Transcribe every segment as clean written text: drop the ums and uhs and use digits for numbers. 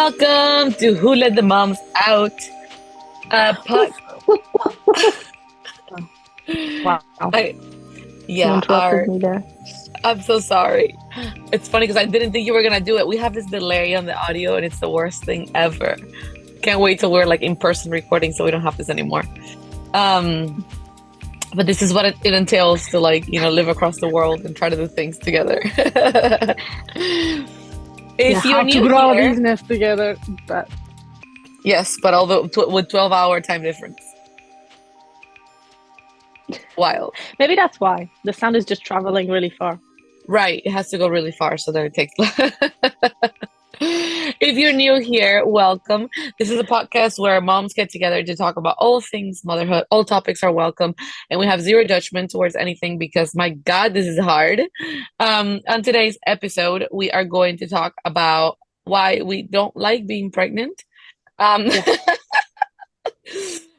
Welcome to Who Let the Moms Out? Uh, pod- Wow. I, You yeah, interrupted me there. I'm so sorry. It's funny because I didn't think you were gonna do it. We have this delay on the audio, and it's the worst thing ever. Can't wait till we're like in person recording, so we don't have this anymore. Um, but this is what it entails to live across the world and try to do things together. Yeah, If you're how to new put all here, these nests together. But yes, but although with 12-hour time difference, wild. maybe that's why the sound is just traveling really far. Right, it has to go really far so that it takes. If you're new here, welcome. This is a podcast where moms get together to talk about all things motherhood. All topics are welcome, and we have zero judgment towards anything because, my God, this is hard. On today's episode, we are going to talk about why we don't like being pregnant. Yeah.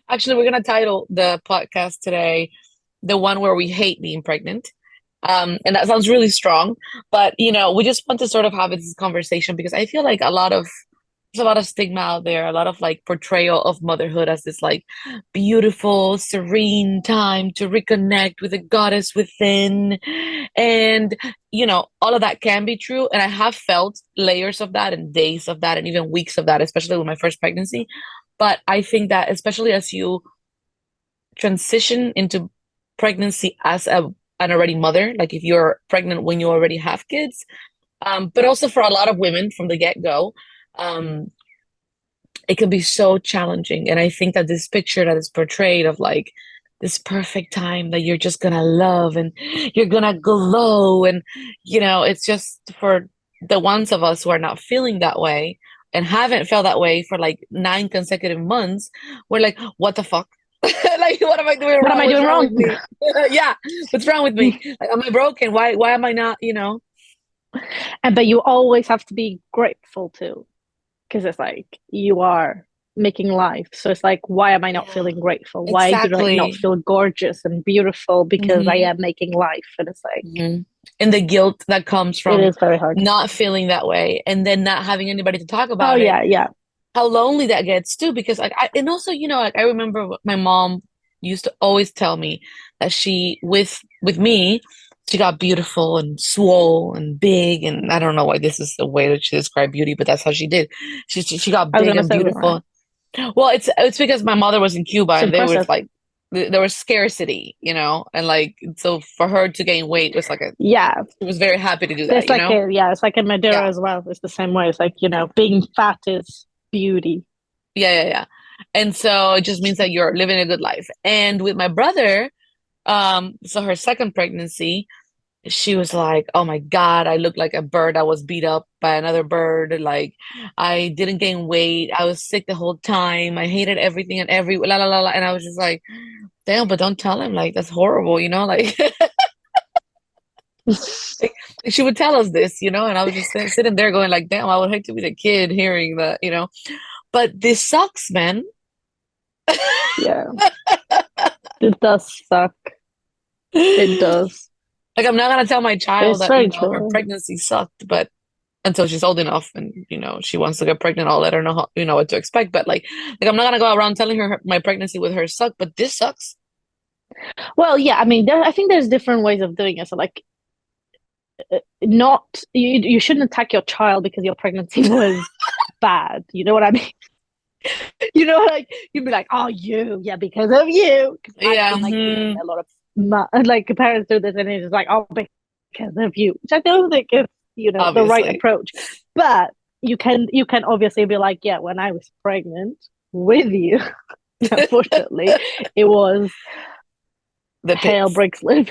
Actually, we're gonna title the podcast today the one where we hate being pregnant. And that sounds really strong, but we just want to sort of have this conversation because I feel like there's a lot of stigma out there, a lot of like portrayal of motherhood as this like beautiful, serene time to reconnect with the goddess within. And all of that can be true. And I have felt layers of that and days of that and even weeks of that, especially with my first pregnancy. But I think that especially as you transition into pregnancy as an already mother, like if you're pregnant when you already have kids, but also for a lot of women from the get-go, um, it can be so challenging. And I think that this picture that is portrayed of like this perfect time that you're just gonna love and you're gonna glow, and it's just for the ones of us who are not feeling that way and haven't felt that way for like 9 consecutive months, we're like, what the fuck? Like, what am I doing What am wrong? I What's doing wrong with wrong? me? Yeah, what's wrong with me? Like, am I broken? Why am I not, And but you always have to be grateful too, because it's like you are making life. So it's like, why am I not Yeah, feeling grateful? Why do I not exactly. feel gorgeous and beautiful? Because I Hmm. am making life, and it's like Hmm. And the guilt that comes it from is very hard. not feeling that way and then not having anybody to talk Oh about it, yeah, yeah. how lonely that gets too. Because and also, like I remember my mom used to always tell me that she, with me, she got beautiful and swole and big, and I don't know why this is the way that she described beauty, but that's how she did. She got I was big gonna and say that. beautiful. Well, it's because my mother was in Cuba It's and there was impressive. like there was scarcity, and like so for her to gain weight was like a Yeah, she was very happy to do that, it's like it's like in Madeira Yeah, as well. It's the same way. It's like, yeah, being fat is beauty. yeah. And so it just means that you're living a good life. And with my brother, so her second pregnancy, she was like, "Oh my God, I look like a bird that was beat up by another bird. Like, I didn't gain weight. I was sick the whole time. I hated everything and every la la la la." And I was just like, "Damn, but don't tell him like that's horrible, like." Like, she would tell us this, and I was just sitting there going like, damn, I would hate to be the kid hearing that. But this sucks, man. Yeah, it does suck. It does. Like, I'm not gonna tell my child It's that, very her true. pregnancy sucked, but until she's old enough and, she wants to get pregnant, I'll let her know what to expect. But like I'm not gonna go around telling her my pregnancy with her sucked, but this sucks. Well, yeah, I mean, I think there's different ways of doing it. So, like, not you shouldn't attack your child because your pregnancy was bad. You know what I mean? Like you'd be like, "Oh, yeah, because of you." Because I've Yeah. seen like a lot of like parents do this, and it's just like, "Oh, because of you," which I don't think is the right Obviously. approach. But you can obviously be like, "Yeah, when I was pregnant with you, unfortunately, it was The hell pits. breaks loose."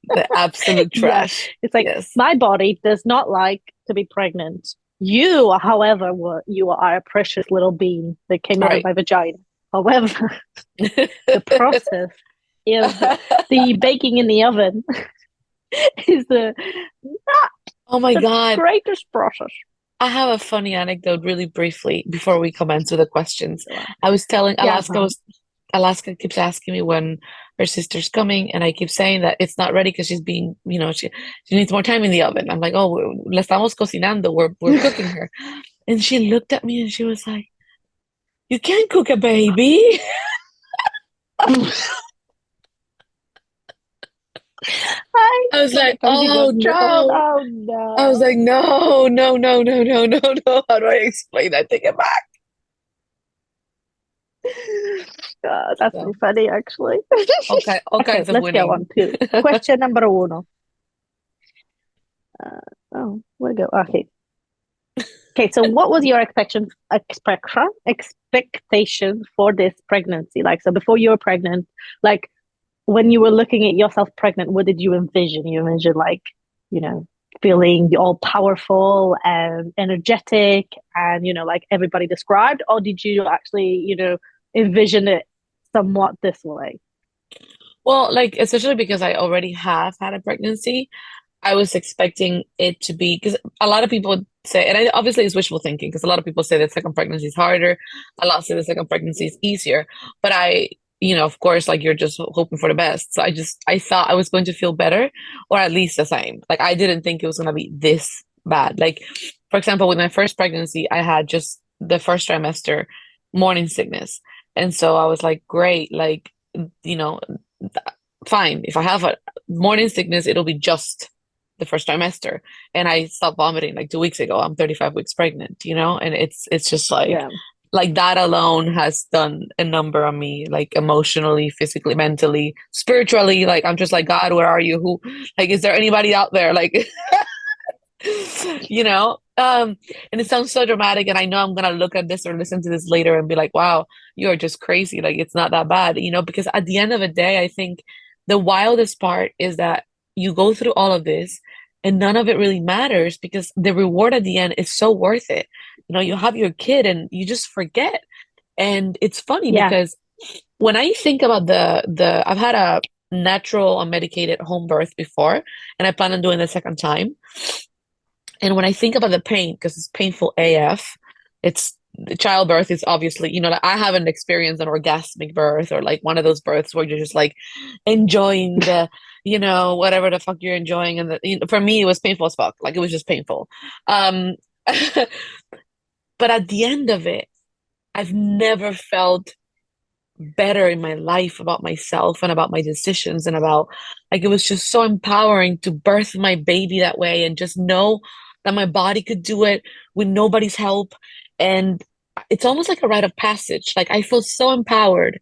The absolute Yeah, trash. it's like Yes. my body does not like to be pregnant. You, however, you are a precious little bean that came out of Right. my vagina. However, the process is the baking in the oven is the not Oh my the God. greatest process. I have a funny anecdote really briefly before we come into the questions. I was telling Yeah, Alaska keeps asking me when her sister's coming, and I keep saying that it's not ready because she's being, she needs more time in the oven. I'm like, oh, le estamos cocinando, we're cooking her. And she looked at me and she was like, "You can't cook a baby." I I was like, can't believe "Oh that child. no." Oh I was like, no. "No, no, no, no, no, no, no. How do I explain that? Take it back." That's So, pretty funny, actually. okay, all Okay, kinds of let's go winning. on to question number uno. Uh, oh, where we go? Okay. Okay, so what was your expectation for this pregnancy? Like, so before you were pregnant, like when you were looking at yourself pregnant, what did you envision? You envision like, you know, feeling all powerful and energetic and, like everybody described, or did you actually, envision it somewhat this way? Well, like, especially because I already have had a pregnancy, I was expecting it to be because a lot of people would say, and obviously it's wishful thinking because a lot of people say that second pregnancy is harder, a lot say the second pregnancy is easier. But of course, like you're just hoping for the best. So I thought I was going to feel better or at least the same. Like I didn't think it was going to be this bad. Like, for example, with my first pregnancy, I had just the first trimester morning sickness. And so I was like, great, like, you know, fine. If I have a morning sickness, it'll be just the first trimester. And I stopped vomiting like 2 weeks ago. I'm 35 weeks pregnant, and it's just Yeah. like that alone has done a number on me, like emotionally, physically, mentally, spiritually. Like I'm just like, God, where are you? Who like is there anybody out there? Like and it sounds so dramatic, and I know I'm gonna look at this or listen to this later and be like, wow, you are just crazy. Like it's not that bad, because at the end of the day, I think the wildest part is that you go through all of this and none of it really matters because the reward at the end is so worth it. You have your kid and you just forget. And it's funny Yeah. because when I think about the I've had a natural unmedicated home birth before, and I plan on doing the second time. And when I think about the pain, because it's painful AF, it's childbirth is obviously, like I haven't experienced an orgasmic birth or like one of those births where you're just like enjoying the, whatever the fuck you're enjoying. And for me, it was painful as fuck. Like it was just painful. Um, but at the end of it, I've never felt better in my life about myself and about my decisions and about like it was just so empowering to birth my baby that way and just know that my body could do it with nobody's help. And it's almost like a rite of passage. Like I feel so empowered,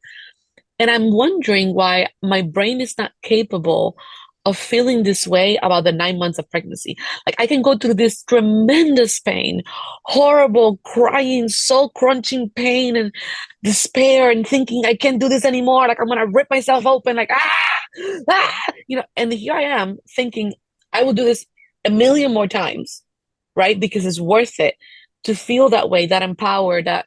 and I'm wondering why my brain is not capable of feeling this way about the 9 months of pregnancy. Like I can go through this tremendous pain, horrible crying, soul crunching pain and despair and thinking I can't do this anymore. Like I'm gonna rip myself open, like and here I am thinking I will do this a million more times, right? Because it's worth it to feel that way, that empowered, that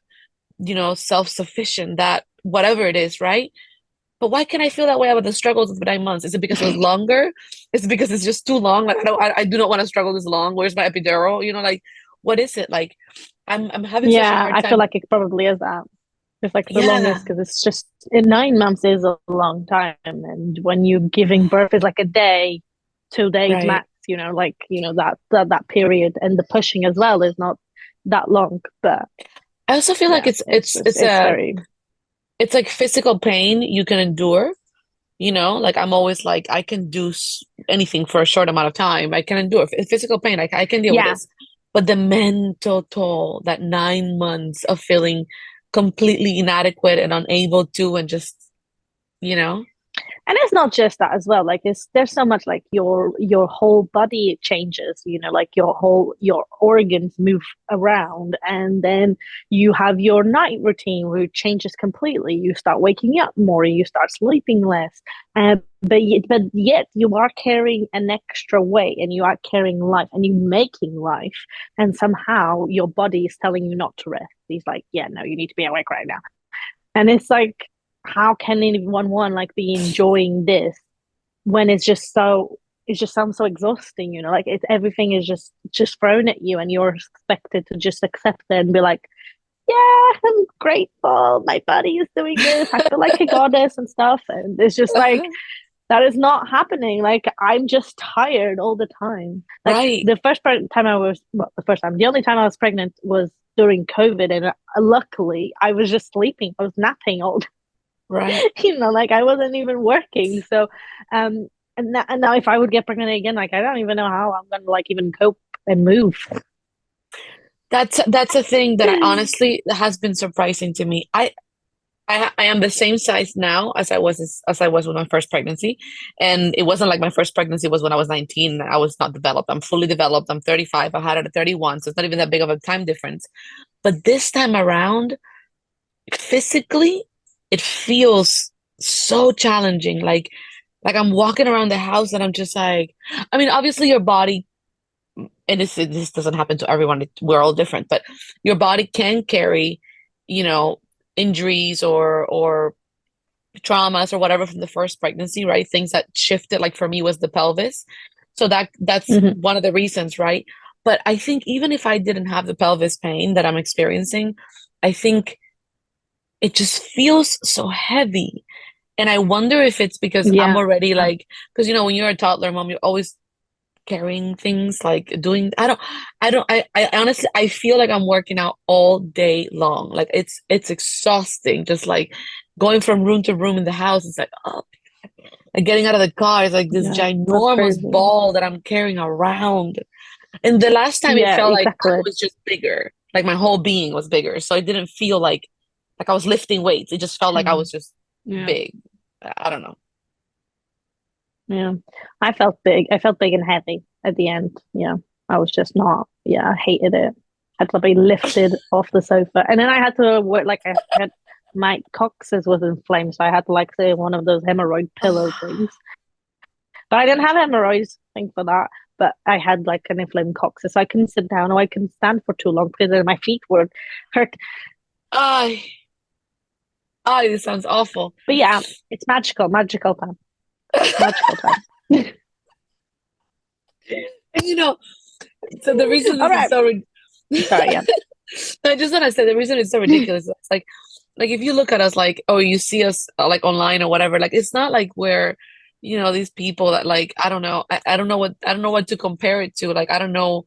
self-sufficient, that whatever it is, right? But why can't I feel that way about the struggles of the 9 months? Is it because it was longer? Is it because it's just too long? Like I do not want to struggle this long. Where's my epidural? Like what is it? Like I'm having such a Yeah, hard I feel time. like it probably is that. It's like the Yeah, longest because it's just 9 months is a long time, and when you're giving birth is like a day, 2 days right. max. Like that period, and the pushing as well is not that long. But I also feel like yeah, it's it's it's just it's it's a very it's like physical pain you can endure. Like I'm always like I can do anything for a short amount of time. I can endure physical pain. I can deal with yeah. this. But the mental toll, that 9 months of feeling completely inadequate and unable to, and just, you know, And it's not just that as well. Like there's so much like your whole body changes, like your organs move around, and then you have your night routine where it changes completely. You start waking up more, you start sleeping less. But yet you are carrying an extra weight, and you are carrying life, and you're making life, and somehow your body is telling you not to rest. He's like, yeah, no, you need to be awake right now. And it's like, how can anyone like be enjoying this when it just sounds so exhausting, like it's everything is just thrown at you, and you're expected to just accept it and be like, yeah, I'm grateful my body is doing this, I feel like a goddess and stuff. And it's just like that is not happening. Like I'm just tired all the time. Like right. the first time I was, well, the only time I was pregnant was during COVID, and luckily I was just sleeping. I was napping all Right. like I wasn't even working. So, and now if I would get pregnant again, like I don't even know how I'm gonna like even cope and move. That's a thing that I honestly has been surprising to me. I am the same size now as I was with my first pregnancy, and it wasn't like my first pregnancy was when I was 19. I was not developed. I'm fully developed. I'm 35. I had it at 31, so it's not even that big of a time difference. But this time around, physically, it feels so challenging. Like I'm walking around the house and I'm just like, I mean, obviously your body, and this doesn't happen to everyone. We're all different, but your body can carry, you know, injuries or traumas or whatever from the first pregnancy, right? Things that shifted, like for me was the pelvis. So that's Mhm. one of the reasons, right? But I think even if I didn't have the pelvis pain that I'm experiencing, I think it just feels so heavy. And I wonder if it's because I'm Yeah, already like, because when you're a toddler mom, you're always carrying things, like doing, I honestly, I feel like I'm working out all day long. Like it's exhausting, just like going from room to room in the house. It's like, oh, like getting out of the car is like this yeah, that's ginormous crazy. ball that I'm carrying around. And the last time it Yeah, felt like I exactly. was just bigger, like my whole being was bigger. So it didn't feel like I was lifting weights. It just felt like I was just Yeah, big. I don't know. yeah. I felt big. I felt big and heavy at the end. Yeah, I was just not. Yeah, I hated it. Had to be lifted off the sofa, and then I had to work. Like I had my coccyx was inflamed, so I had to like say one of those hemorrhoid pillow things. But I didn't have hemorrhoids, thank for that. But I had like an inflamed coccyx, so I couldn't sit down or I couldn't stand for too long because then my feet would hurt. Ay, ay, this sounds awful. But yeah, it's magical, magical time, magical time. And so the reason All this is right, so sorry. Yeah, I just want to say the reason it's so ridiculous. It's like if you look at us, like, oh, you see us like online or whatever, like it's not like we're, these people that, like, I don't know, I don't know what to compare it to. Like I don't know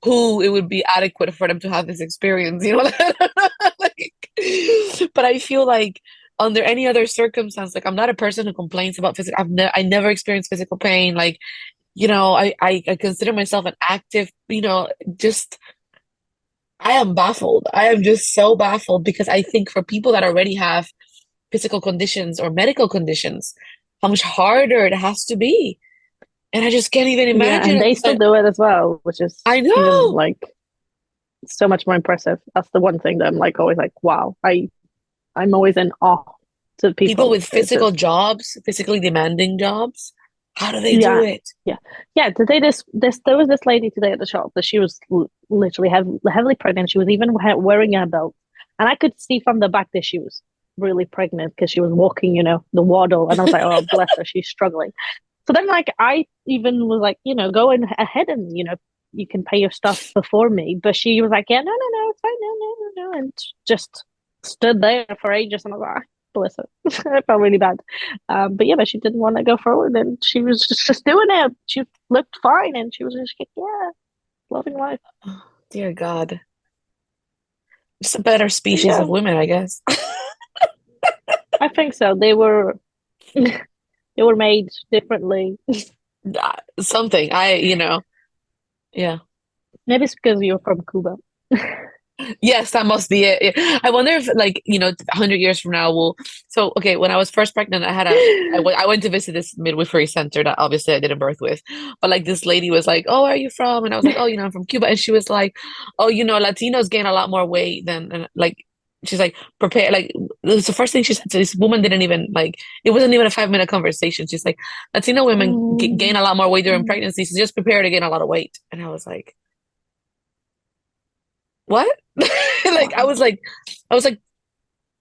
who it would be adequate for them to have this experience, like, but I feel like under any other circumstance, like I'm not a person who complains about physical. I never experienced physical pain. Like, I consider myself an active, just I am baffled. I am just so baffled because I think for people that already have physical conditions or medical conditions, how much harder it has to be. And I just can't even yeah, imagine. and they still do it as well, which is I even know like so much more impressive. That's the one thing that I'm like always like, wow. I'm always in awe to people people. with It's physical just jobs, physically demanding jobs. How do they do yeah, it? yeah, yeah. Today, this there was this lady today at the shop that she was literally heavily pregnant. She was even wearing a belt, and I could see from the back that she was really pregnant because she was walking, the waddle, and I was like, oh, bless her, she's struggling. So then, like, I even was like, go in ahead and you can pay your stuff before me. But she was like, yeah, no, no, no, it's fine, no, no, no, no, and just stood there for ages, and I was like, "Ah, bless her." I felt really bad. But yeah, but she didn't want to go forward, and she was just doing it. She looked fine, and she was just like, yeah, loving life. Oh, dear God. Just a better But species yeah, of women, I guess. I think so. They were they were made differently. Something. Yeah. Maybe it's because you're from Cuba. Yes, that must be it. Yeah. I wonder if, like, 100 years from now, so, okay, when I was first pregnant, I went to visit this midwifery center that obviously I didn't birth with. But like this lady was like, "Oh, where are you from?" And I was like, "Oh, I'm from Cuba." And she was like, "Oh, Latinos gain a lot more weight than," and like, she's like, "Prepare." Like, it was the first thing she said. So this woman didn't even, like, it wasn't even a 5-minute conversation. She's like, "Latino women gain a lot more weight during pregnancy, so just prepare to gain a lot of weight." And I was like, what? Like Wow. I was like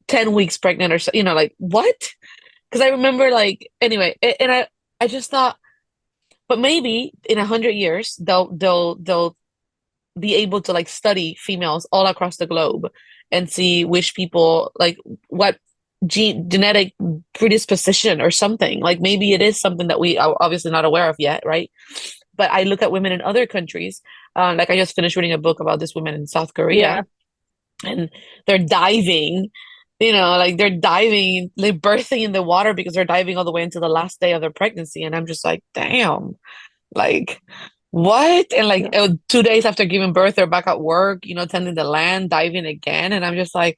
10 weeks pregnant or so, like what? Because I remember, like, anyway, and I just thought, but maybe in 100 years they'll be able to, like, study females all across the globe and see which people, like, what genetic predisposition or something. Like maybe it is something that we are obviously not aware of yet, right? But I look at women in other countries. Like I just finished reading a book about this woman in South Korea, Yeah. and they're diving, like they're diving, like birthing in the water because they're diving all the way into the last day of their pregnancy. And I'm just like, damn, like what? And like Yeah. 2 days after giving birth, they're back at work, tending the land, diving again. And I'm just like,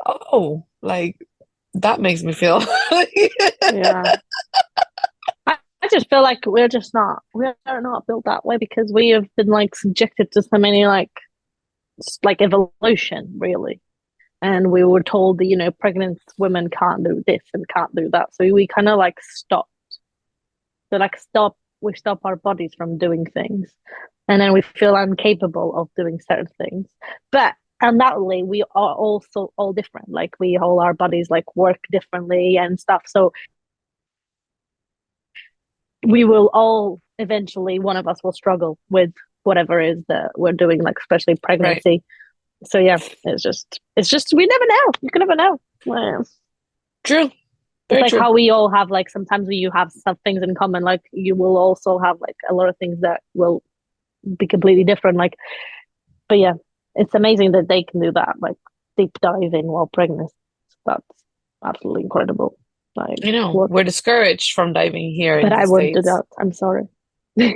oh, like that makes me feel Yeah. I just feel like we're not built that way because we have been like subjected to so many like evolution really. And we were told that, pregnant women can't do this and can't do that. So we kind of like stop. So like we stop our bodies from doing things. And then we feel incapable of doing certain things. But undoubtedly we are also all different. Like we all our bodies like work differently and stuff. So we will all eventually one of us will struggle with whatever it is that we're doing, like especially right. pregnancy. So yeah, it's just we never know. You can never know. Well, True. it's Very like true. how we all have like sometimes you have some things in common. Like you will also have like a lot of things that will be completely different. Like, but yeah, it's amazing that they can do that. Like deep diving while pregnant. That's absolutely incredible. Like what? We're discouraged from diving here But in the I won't do States. that. I'm sorry. I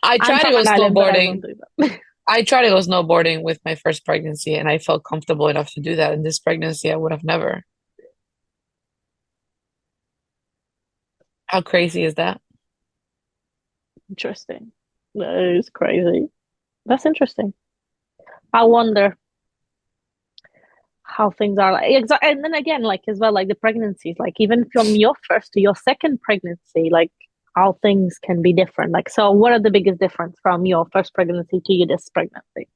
I'm try to from go an island, but I won't snowboarding. do that. I tried to go snowboarding with my first pregnancy, and I felt comfortable enough to do that. In this pregnancy, I would have never. How crazy is that? Interesting. That is crazy. That's interesting. I wonder how things are like. And then again, like as well, like the pregnancies, like even from your first to your second pregnancy, like how things can be different. Like, so what are the biggest difference from your first pregnancy to your this pregnancy?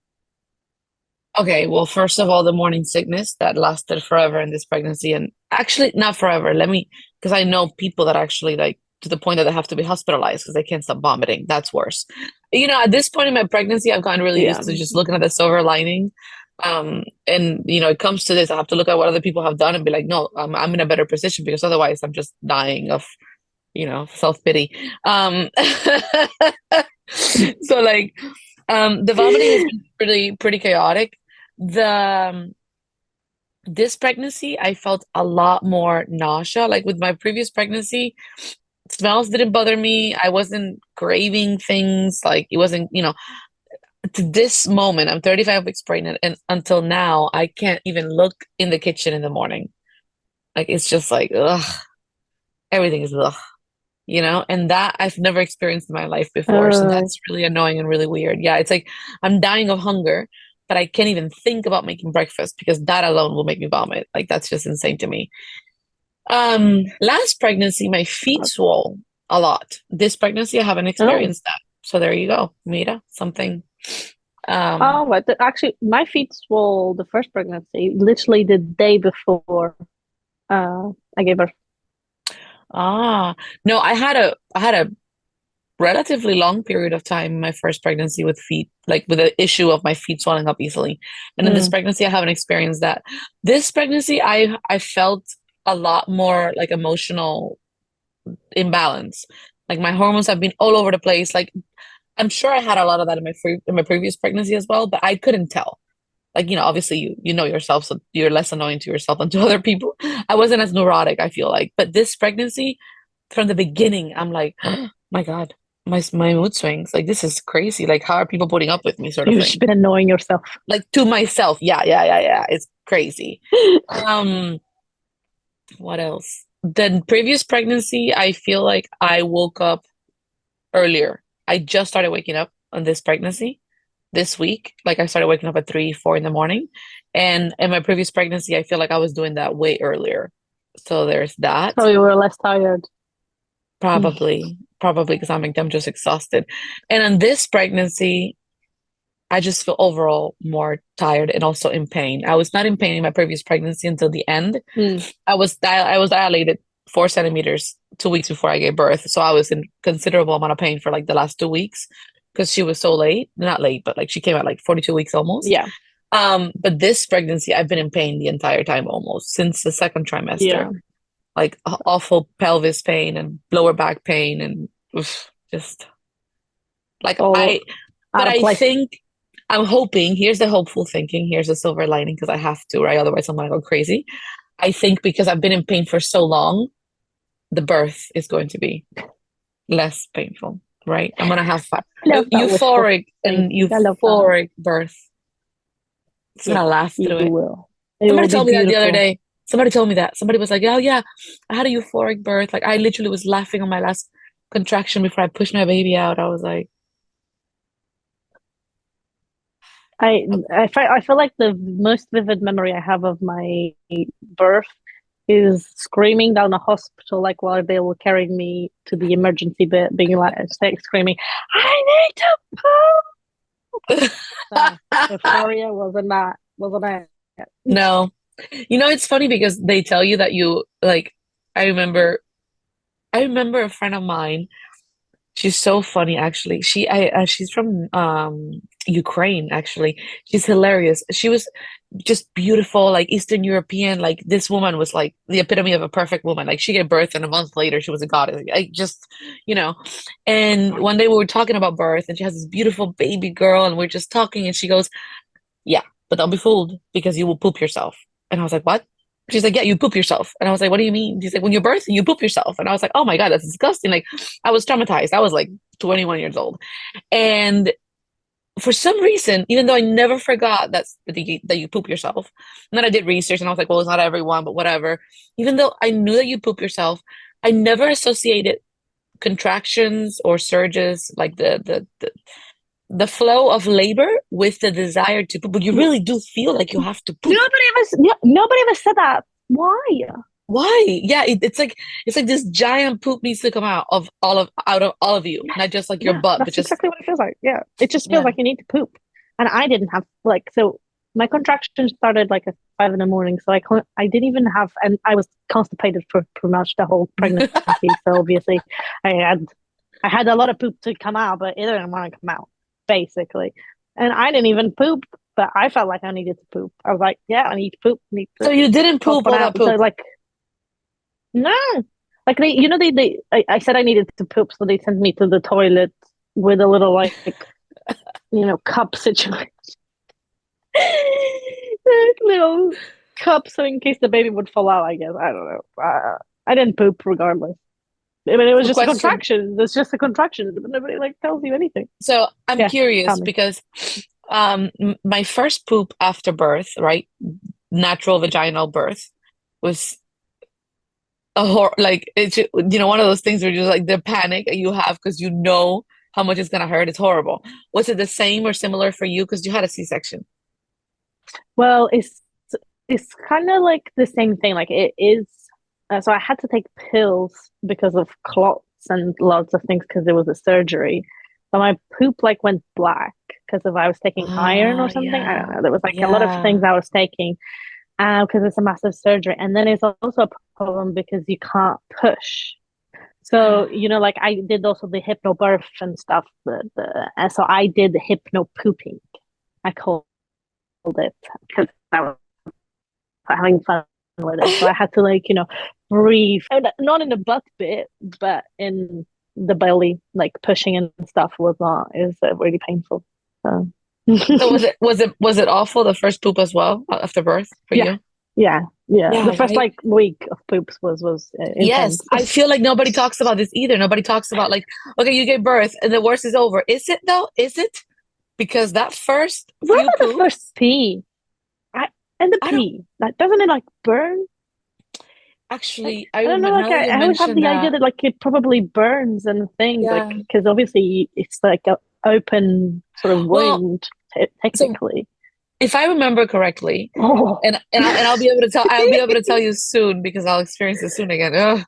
Okay, well, first of all, the morning sickness that lasted forever in this pregnancy, and actually not forever. Because I know people that actually like to the point that they have to be hospitalized because they can't stop vomiting. That's worse. At this point in my pregnancy, I've gotten really Yeah. used to just looking at the silver lining. And it comes to this, I have to look at what other people have done and be like, no, I'm in a better position because otherwise I'm just dying of, self-pity. So like, the vomiting has been pretty chaotic. The This pregnancy, I felt a lot more nausea. Like with my previous pregnancy, smells didn't bother me. I wasn't craving things. Like it wasn't, to this moment, I'm 35 weeks pregnant, and until now, I can't even look in the kitchen in the morning. Like it's just like, ugh, everything is ugh, and that I've never experienced in my life before. So Uh, that's really annoying and really weird. Yeah, it's like I'm dying of hunger, but I can't even think about making breakfast because that alone will make me vomit. Like that's just insane to me. Last pregnancy, my feet swole a lot. This pregnancy, I haven't oh. experienced that. So there you go, Mira, something. Um, Oh, but actually, my feet swole the first pregnancy, literally the day before I gave birth. no, I had a relatively long period of time in my first pregnancy with feet, like with the issue of my feet swelling up easily. And in this Mm. pregnancy, I haven't experienced that. This pregnancy, I felt a lot more like emotional imbalance. Like my hormones have been all over the place. Like I'm sure I had a lot of that in my previous pregnancy as well, but I couldn't tell. Like, obviously you know yourself, so you're less annoying to yourself than to other people. I wasn't as neurotic, I feel like. But this pregnancy, from the beginning, I'm like, oh, my God, my mood swings. Like this is crazy. Like how are people putting up with me, sort of You've just thing. been annoying yourself. Like to myself. Yeah, yeah, yeah, yeah. It's crazy. Um, what else? The previous pregnancy, I feel like I woke up earlier. I just started waking up on this pregnancy this week. Like I started waking up at 3, 4 in the morning. And in my previous pregnancy, I feel like I was doing that way earlier. So there's that. So you were less tired. Mm. Probably because I'm just exhausted. And on this pregnancy, I just feel overall more tired and also in pain. I was not in pain in my previous pregnancy until the end. Mm. I was dilated 4 centimeters 2 weeks before I gave birth. So I was in considerable amount of pain for like the last 2 weeks because she was so late. Not late, but like she came at like 42 weeks almost. Yeah, But this pregnancy, I've been in pain the entire time almost since the second trimester. yeah. Like awful pelvis pain and lower back pain and oof, just like All out but of I place. think I'm hoping, here's the hopeful thinking, here's the silver lining, because I have to, right? Otherwise, I'm gonna go crazy. I think because I've been in pain for so long, the birth is going to be less painful, right? I'm gonna have I love that wishful euphoric and thinking. I love that. euphoric birth. It's Yes, gonna last you through it. will. It Somebody will be told me that the other beautiful. day. Somebody told me that. Somebody was like, "Oh yeah, I had a euphoric birth. Like I literally was laughing on my last contraction before I pushed my baby out." I was like, I feel like the most vivid memory I have of my birth is screaming down the hospital, like while they were carrying me to the emergency bit, being like screaming, "I need to poop!" So euphoria wasn't it? no. It's funny because they tell you that you like. I remember. I remember a friend of mine. She's so funny, actually. She's from Ukraine, actually. She's hilarious. She was just beautiful, like Eastern European. Like this woman was like the epitome of a perfect woman. Like she gave birth, and a month later she was a goddess. I just, you know. And one day we were talking about birth, and she has this beautiful baby girl, and we're just talking, and she goes, "Yeah, but don't be fooled because you will poop yourself." And I was like, "What?" She's like, "Yeah, you poop yourself." And I was like, "What do you mean?" She's like, "When you're birthing, you poop yourself." And I was like, "Oh my God, that's disgusting." Like, I was traumatized. I was like 21 years old. And for some reason, even though I never forgot that you poop yourself, and then I did research and I was like, well, it's not everyone, but whatever. Even though I knew that you poop yourself, I never associated contractions or surges, like the flow of labor with the desire to poop. But you really do feel like you have to poop. Nobody ever said that. Why? Why? Yeah, it's like this giant poop needs to come out of all of you, not just like your Yeah, butt, but that's just exactly what it feels like. Yeah, it just feels yeah. like you need to poop. And I didn't have like so my contractions started like at 5 in the morning, so I didn't even have, and I was constipated for pretty much the whole pregnancy. So obviously, I had I had a lot of poop to come out, but it didn't want to come out basically. And I didn't even poop, but I felt like I needed to poop. I was like, yeah, I need to poop, need So to you didn't pop poop one all that out. So poop. like, no, like I said I needed to poop, so they sent me to the toilet with a little like cup situation, like, little cup, so in case the baby would fall out. I guess I don't know. I didn't poop regardless. I mean, it was So just a question. contraction. It's just a contraction. But nobody like tells you anything. So I'm Yeah, tell curious me. because my first poop after birth, right? Natural vaginal birth was like one of those things where you're just like the panic that you have because you know how much it's gonna hurt. It's horrible. Was it the same or similar for you because you had a C-section? Well, it's kind of like the same thing. Like it is. So I had to take pills because of clots and lots of things because there was a surgery. So my poop like went black because of I was taking iron or Ah, something. I don't yeah, know. There was like a lot of yeah. things I was taking because it's a massive surgery, and then it's also a problem because you can't push. So like I did also the hypnobirth and stuff. And so I did the hypno pooping. I called it because I was having fun with it. So I had to breathe, not in the butt bit, but in the belly, like pushing and stuff was not is really painful. So So was it awful the first poop as well after birth for yeah, you? yeah, yeah. The Yeah, first right. like week of poops was Yes, intense. I feel like nobody talks about this either. Nobody talks about like, okay, you gave birth and the worst is over. Is it though? Is it? Because that first What few about the first poops, pee? I and the I don't pee, like doesn't it like burn? Like actually, I I don't know, remember like now that you I always have mentioned the idea that, that like it probably burns and things, like yeah. because obviously it's like a open sort of Well, wound so technically. if I remember correctly, Oh, and I'll be able to tell you soon because I'll experience this soon again. Ugh.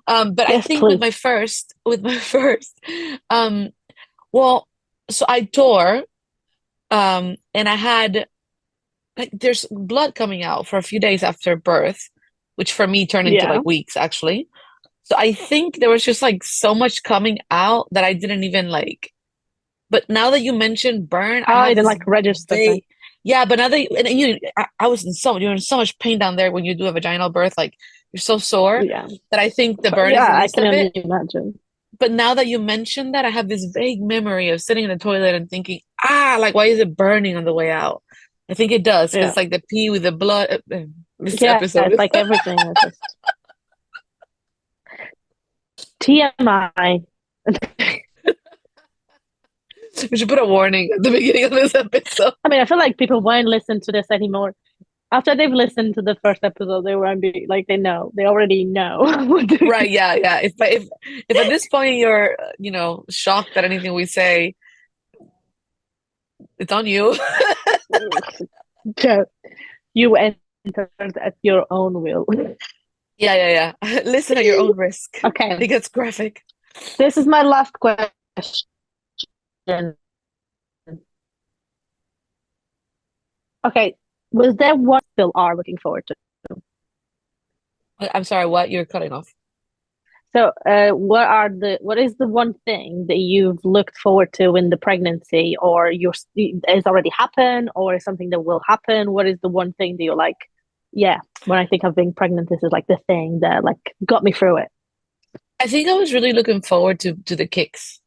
But I yes, think please. with my first, um, well, so I tore, and I had like there's blood coming out for a few days after birth, which for me turned into Yeah. like weeks actually. So I think there was just like so much coming out that I didn't even like. But now that you mentioned burn, I Oh, I have didn't this like register thing. vague, yeah. But now that I was you're in so much pain down there when you do a vaginal birth, like you're so sore Yeah. that I think the burn is Yeah, I released can a bit. only imagine. But now that you mentioned that, I have this vague memory of sitting in the toilet and thinking, like why is it burning on the way out? I think it does because Yeah. it's like the pee with the blood. This Yeah, episode it's is. like everything is just TMI. We should put a warning at the beginning of this episode. I mean, I feel like people won't listen to this anymore. After they've listened to the first episode, they won't be like they know. They already know. Right? Yeah, yeah. If at this point you're shocked at anything we say, it's on you. So you entered at your own will. Yeah, yeah, yeah. Listen at your own risk. Okay, It gets graphic. this is my last question. Okay, was there one still are looking forward to? I'm sorry, what? You're cutting off. So, what is the one thing that you've looked forward to in the pregnancy, or has already happened, or is something that will happen? What is the one thing that you're like, yeah, when I think of being pregnant, this is like the thing that like got me through it. I think I was really looking forward to the kicks.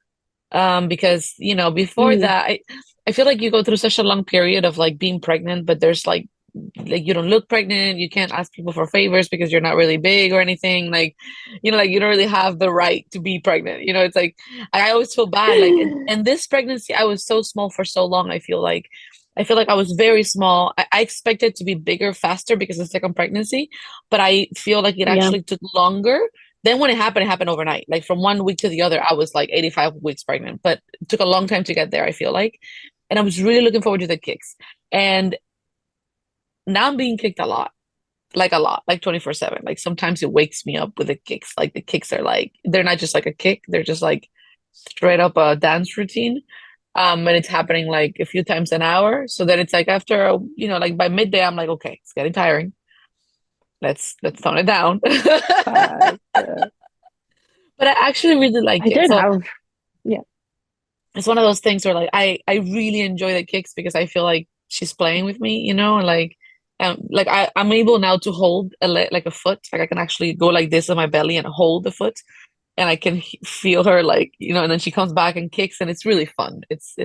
Because before Mm, that, I feel like you go through such a long period of like being pregnant, but there's like you don't look pregnant, you can't ask people for favors because you're not really big or anything. Like, like you don't really have the right to be pregnant. It's like I always feel bad. Like, and this pregnancy, I was so small for so long. I feel like I was very small. I expected to be bigger faster because it's second pregnancy, but I feel like it yeah, actually took longer. Then when it happened overnight. Like from one week to the other, I was like 85 weeks pregnant, but it took a long time to get there, I feel like. And I was really looking forward to the kicks. And now I'm being kicked a lot, like 24/7. Like sometimes it wakes me up with the kicks. Like the kicks are like, they're not just like a kick, they're just like straight up a dance routine. And it's happening like a few times an hour. So that it's like after, like by midday, I'm like, okay, it's getting tiring. Let's tone it down. but But I actually really like I it. don't So have. Yeah, it's one of those things where like I really enjoy the kicks because I feel like she's playing with me, and like I'm able now to hold like a foot. Like I can actually go like this on my belly and hold the foot, and I can feel her like, and then she comes back and kicks, and it's really fun. It's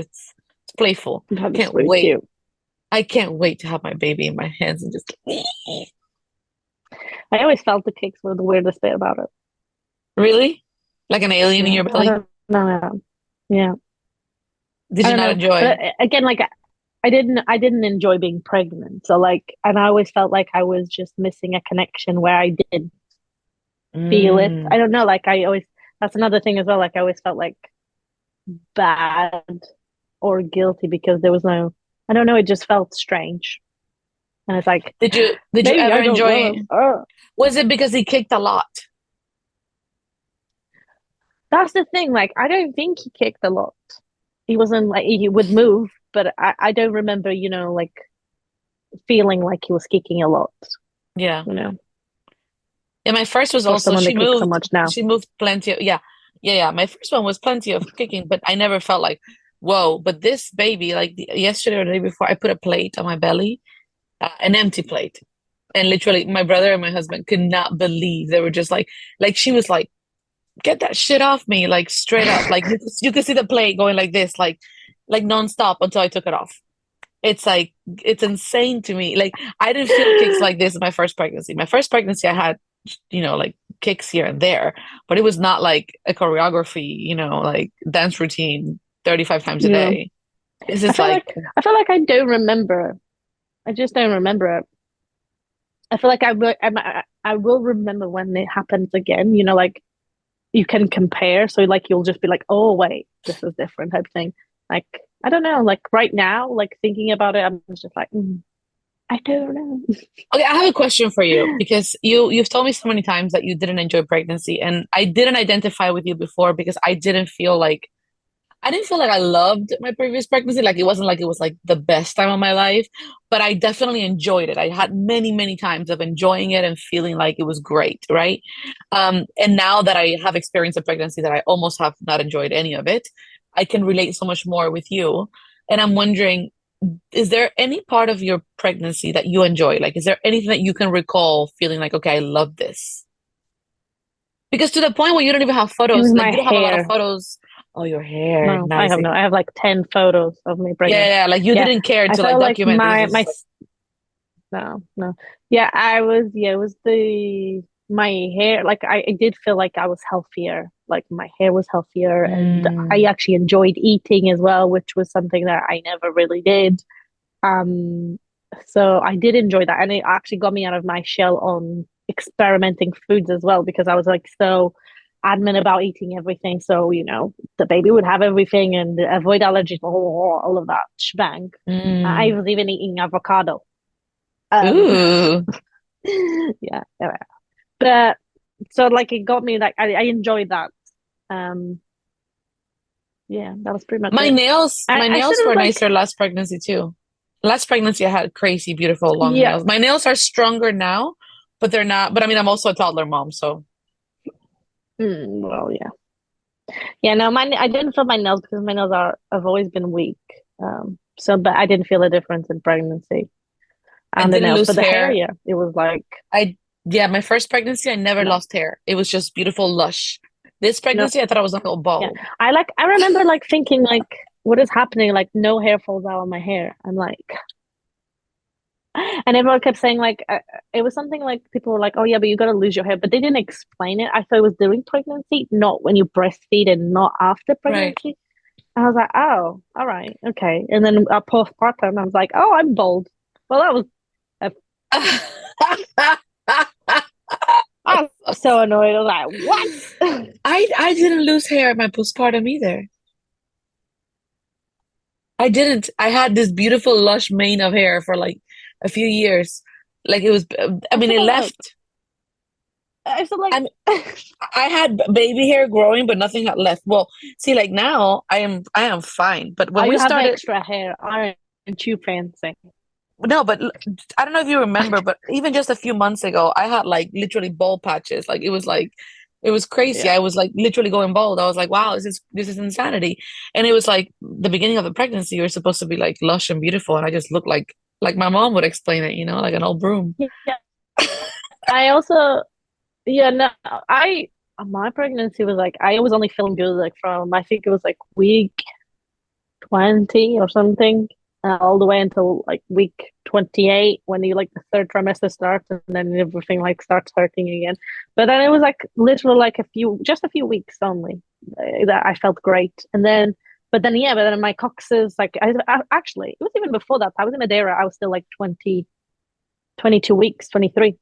playful. that is Can't really wait. cute. I can't wait to have my baby in my hands and just I always felt the kicks were the weirdest bit about it. really like an alien in Yeah, your I belly. don't know. Yeah, Did I you don't not know. But enjoy? again, like I didn't enjoy being pregnant. So like, and I always felt like I was just missing a connection where I did feel it. Mm, I don't know. Like I always, that's another thing as well. Like I always felt like bad or guilty because there was no, I don't know. It just felt strange. And it's like, did you maybe ever I don't enjoy? know. Was it because he kicked a lot? That's the thing. Like, I don't think he kicked a lot. He wasn't like, he would move, but I don't remember, like feeling like he was kicking a lot, Yeah. you know, Yeah, my first was for also someone that kicks so much now. she moved plenty of, yeah. Yeah, yeah. My first one was plenty of kicking, but I never felt like, whoa, but this baby, like yesterday or the day before, I put a plate on my belly, an empty plate. And literally my brother and my husband could not believe they were just like she was like, get that shit off me, like straight up. Like you could see the plate going like this, like nonstop until I took it off. It's like it's insane to me. Like I didn't feel kicks like this in my first pregnancy. My first pregnancy, I had, like kicks here and there, but it was not like a choreography, like dance routine 35 times a Yeah. day. This I is feel like, like I feel like I don't remember. I just don't remember it. I feel like I will remember when it happens again. Like you can compare, so like you'll just be like, oh wait, this is different type thing. Like I don't know. Like right now, like thinking about it, I'm just like, I don't know. okay, I have a question for you because you've told me so many times that you didn't enjoy pregnancy, and I didn't identify with you before because I didn't feel like I loved my previous pregnancy. Like it wasn't like it was like the best time of my life, but I definitely enjoyed it. I had many, many times of enjoying it and feeling like it was great, right? And now that I have experienced a pregnancy that I almost have not enjoyed any of it, I can relate so much more with you. And I'm wondering, is there any part of your pregnancy that you enjoy? Like, is there anything that you can recall feeling like, okay, I love this? Because to the point where you don't even have It photos, was like my you don't have a lot of hair. photos. Oh, your hair. No, I Nice. have no. I have like 10 photos of me Yeah, pregnant. yeah, yeah. Like you Yeah, didn't care I to like felt like document this. my It's my just like, no, no. Yeah, I was, yeah, it was the my hair, like I did feel like I was healthier. Like my hair was healthier and I mm, actually enjoyed eating as well, which was something that I never really did. Um, so I did enjoy that, and it actually got me out of my shell on experimenting foods as well because I was like so adamant about eating everything. So, the baby would have everything and avoid allergies, all of that shebang. I mm. was even eating avocado. Um, Ooh. yeah, yeah. But so like it got me like I enjoyed that. Um, yeah, that was pretty much My it. nails, my I nails sort of were like nicer last pregnancy too. Last pregnancy, I had crazy, beautiful long yeah. nails. My nails are stronger now, but they're not. But I mean, I'm also a toddler mom, so Well, yeah. Yeah, no, I didn't feel my nails because my nails have always been weak. But I didn't feel a difference in pregnancy I and the didn't nails. lose But the hair, hair. yeah, it was like I Yeah, my first pregnancy, I never no, lost hair. It was just beautiful, lush. This no, pregnancy, I thought I was gonna go yeah. bald. I remember like thinking like, what is happening? Like no hair falls out of my hair. I'm like, and everyone kept saying like, it was something like people were like, oh yeah, but you got to lose your hair, but they didn't explain it. I thought it was during pregnancy, not when you breastfeed and not after Right. pregnancy. And I was like, oh, all right, okay. And then postpartum, I was like, oh, I'm bald. Well, that was a I was so annoyed. I was like, what? I didn't lose hair at my postpartum either. I didn't. I had this beautiful lush mane of hair for like a few years. Like it was, I I mean, it felt, left. I felt like, I I had baby hair growing, but nothing had left. Well, see, like now I am fine. But oh, when we you have started, extra hair, aren't you fancy? no, but I don't know if you remember, but even just a few months ago, I had like literally bald patches. Like it was crazy. Yeah. I was like literally going bald. I was like, wow, this is insanity. And it was like the beginning of the pregnancy. You're supposed to be like lush and beautiful, and I just looked like my mom would explain it, like an old broom. Yeah. I also, yeah, no, I, my pregnancy was like, I was only feeling good like from, I think it was like week 20 or something, all the way until like week 28 when you like the third trimester starts and then everything like starts hurting again. But then it was like literally like just a few weeks only that I felt great. But then my coccyx, like actually, it was even before that. I was in Madeira. I was still like 22 weeks, 23.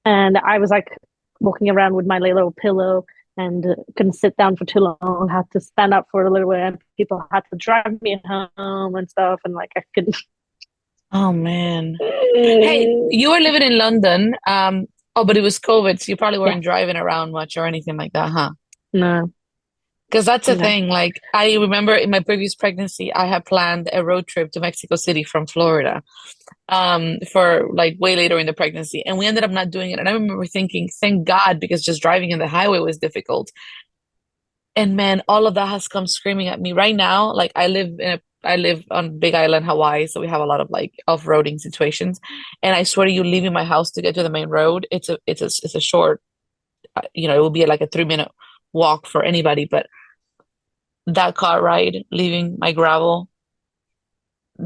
And I was like walking around with my little pillow and couldn't sit down for too long, had to stand up for a little bit, and people had to drive me home and stuff. And like, I couldn't. Oh man. Hey, you were living in London. Oh, but it was COVID, so you probably Yeah, weren't driving around much or anything like that, huh? no, Because that's the no. thing. Like, I remember in my previous pregnancy, I had planned a road trip to Mexico City from Florida, for like way later in the pregnancy, and we ended up not doing it. And I remember thinking, thank God, because just driving in the highway was difficult. And man, all of that has come screaming at me right now. Like, I live on Big Island, Hawaii, so we have a lot of like off-roading situations. And I swear to you, leaving my house to get to the main road, it's a short, it will be like a 3-minute walk for anybody, but that car ride leaving my gravel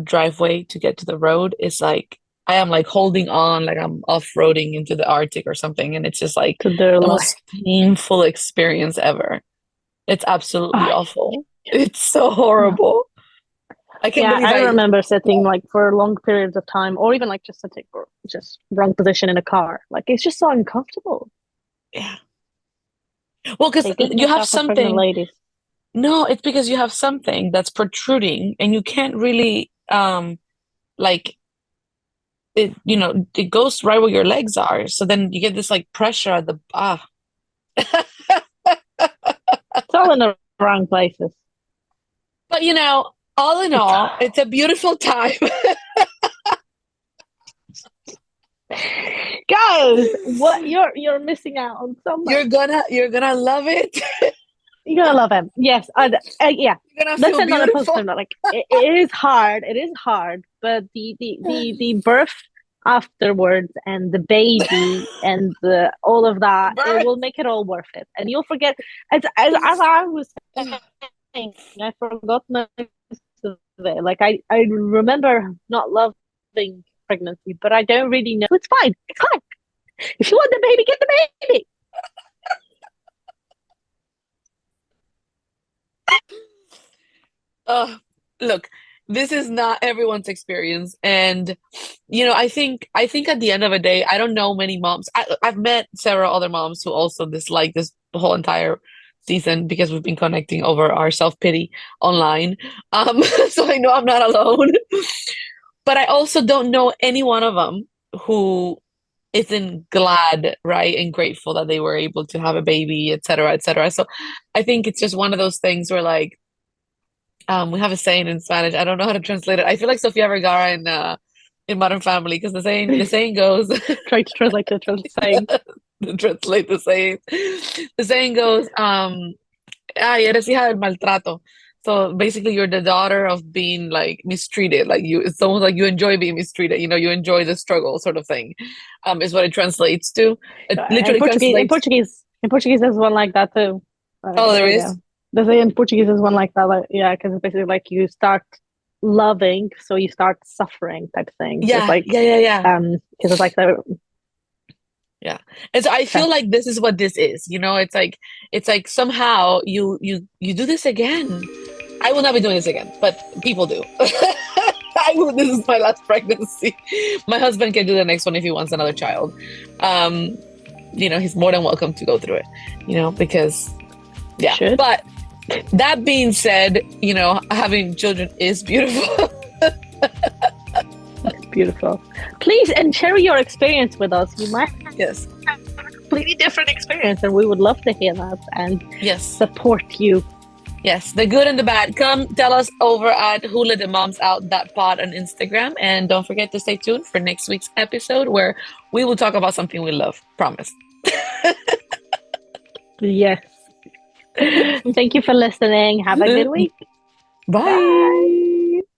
driveway to get to the road is like I am like holding on like I'm off-roading into the Arctic or something, and it's just like To their the life. most painful experience ever. It's absolutely Oh, awful. It's so no. horrible. I can't Yeah, believe I I remember sitting like for long periods of time, or even like just sitting for just wrong position in a car. Like it's just so uncomfortable. yeah. Well, because They did you make have that for pregnant something. ladies. No, it's because you have something that's protruding and you can't really like it goes right where your legs are. So then you get this like pressure at the It's all in the wrong places. But all in It's all, it's a beautiful time. guys, what you're missing out on so much. You're gonna love it. You're gonna love him. Yes, yeah. You're gonna Let's feel end on a beautiful. positive note. Like it is hard. It is hard, but the birth afterwards and the baby and the all of that, it Birth. will make it all worth it, and you'll forget. As I was saying. I forgot most of it. Like I remember not loving pregnancy, but I don't really know. It's fine. It's fine. If you want the baby, get the baby. Uh, look, this is not everyone's experience, and I think at the end of the day, I don't know many moms. I've met several other moms who also dislike this whole entire season because we've been connecting over our self-pity online. So I know I'm not alone, but I also don't know any one of them who isn't glad, right, and grateful that they were able to have a baby, et cetera, et cetera. So I think it's just one of those things where like we have a saying in Spanish. I don't know how to translate it. I feel like Sofia Vergara in Modern Family because the saying goes Try to translate the saying. to translate the saying. The saying goes, ay, eres hija del maltrato. So basically you're the daughter of being like mistreated. Like you it's almost like you enjoy being mistreated, you enjoy the struggle sort of thing. Is what it translates to. It In literally Portuguese, in translates. Portuguese, in Portuguese, there's one like that too. Oh, there Yeah, is? there's in Portuguese there's one like that. Like, yeah, because it's basically like you start loving, so you start suffering type thing. So it's Yeah, like yeah, yeah, yeah. because it's like the Yeah. And so I feel okay, like this is what this is. It's like somehow you do this again. I will not be doing this again, but people do. This is my last pregnancy. My husband can do the next one if he wants another child. Um, he's more than welcome to go through it, because you yeah. should. But that being said, having children is beautiful. Beautiful. Please and share your experience with us. You might Yes. have a completely different experience, and we would love to hear that and Yes. support you. Yes, the good and the bad. Come tell us over at Who Let the Moms Out that pod on Instagram. And don't forget to stay tuned for next week's episode where we will talk about something we love. Promise. Yes. Thank you for listening. Have a good week. Bye. Bye.